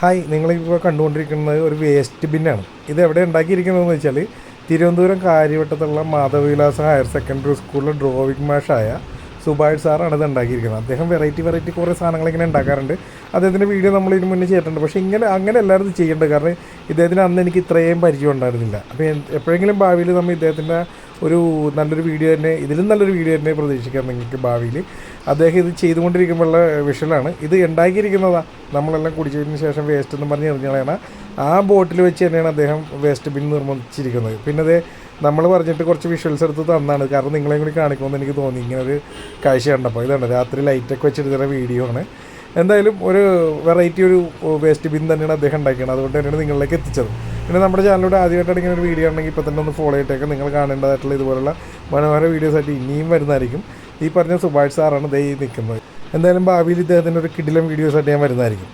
Hi, നിങ്ങളിപ്പോൾ കണ്ടുകൊണ്ടിരിക്കുന്നത് ഒരു വേസ്റ്റ് ബിന്നാണ്. ഇത് എവിടെ ഉണ്ടാക്കിയിരിക്കുന്നതെന്ന് വെച്ചാൽ തിരുവനന്തപുരം കാര്യവട്ടത്തുള്ള മാധവവിലാസ ഹയർ സെക്കൻഡറി സ്കൂളിലെ ഡ്രോയിങ് മാഷായ സുബാഷ് സാറാണ് ഇത് ഉണ്ടാക്കിയിരിക്കുന്നത്. അദ്ദേഹം വെറൈറ്റി കുറേ സാധനങ്ങൾ ഇങ്ങനെ ഉണ്ടാക്കാറുണ്ട്. അദ്ദേഹത്തിൻ്റെ വീഡിയോ നമ്മൾ ഇതിന് മുന്നേ ചെയ്തിട്ടുണ്ട്. പക്ഷേ അങ്ങനെ എല്ലാവരും ഇത് ചെയ്യേണ്ടത്, കാരണം ഇദ്ദേഹത്തിന് അന്ന് എനിക്ക് ഇത്രയും പരിചയം ഉണ്ടായിരുന്നില്ല. അപ്പോൾ എപ്പോഴെങ്കിലും ഭാവിയിൽ നമ്മൾ ഇദ്ദേഹത്തിൻ്റെ ഒരു നല്ലൊരു വീഡിയോ തന്നെ, ഇതിലും നല്ലൊരു വീഡിയോ തന്നെ പ്രതീക്ഷിക്കാം നിങ്ങൾക്ക് ഭാവിയിൽ. അദ്ദേഹം ഇത് ചെയ്തുകൊണ്ടിരിക്കുമ്പോഴുള്ള വിഷ്വലാണ് ഇത്. ഉണ്ടാക്കിയിരിക്കുന്നതാണ് നമ്മളെല്ലാം കുടിച്ചതിന് ശേഷം വേസ്റ്റ് എന്ന് പറഞ്ഞ് എറിഞ്ഞാണ് ആ ബോട്ടിൽ വെച്ച് തന്നെയാണ് അദ്ദേഹം വേസ്റ്റ് ബിൻ നിർമ്മിച്ചിരിക്കുന്നത്. പിന്നെ അത് നമ്മൾ പറഞ്ഞിട്ട് കുറച്ച് വിഷ്വൽസ് എടുത്ത് തന്നാണ്, കാരണം നിങ്ങളെയും കൂടി കാണിക്കുമെന്ന് എനിക്ക് തോന്നി. ഇങ്ങനെ ഒരു കാഴ്ച കണ്ടപ്പോൾ ഇതാണ് രാത്രി ലൈറ്റൊക്കെ വെച്ചെടുക്കുന്ന വീഡിയോ ആണ്. എന്തായാലും ഒരു വെറൈറ്റി ഒരു വേസ്റ്റ് ബിൻ തന്നെയാണ് അദ്ദേഹം ഉണ്ടാക്കിയത്. അതുകൊണ്ട് തന്നെയാണ് നിങ്ങളിലേക്ക് എത്തിച്ചത്. പിന്നെ നമ്മുടെ ചാനലിലൂടെ ആദ്യമായിട്ടാണ് ഇങ്ങനെ ഒരു വീഡിയോ ഉണ്ടെങ്കിൽ ഇപ്പോൾ തന്നെ ഒന്ന് ഫോളോ ചെയ്തിട്ടേക്ക്. നിങ്ങൾ കാണേണ്ടതായിട്ടുള്ള ഇതുപോലുള്ള മനോഹര വീഡിയോസായിട്ട് ഇനിയും വരുന്നതായിരിക്കും. ഈ പറഞ്ഞ സുബാഷ് സാറാണ് ദേ നിൽക്കുന്നത്. എന്തായാലും ഭാവിയിൽ ഇദ്ദേഹത്തിൻ്റെ ഒരു കിടിലം വീഡിയോസായിട്ട് ഞാൻ വരുന്നതായിരിക്കും.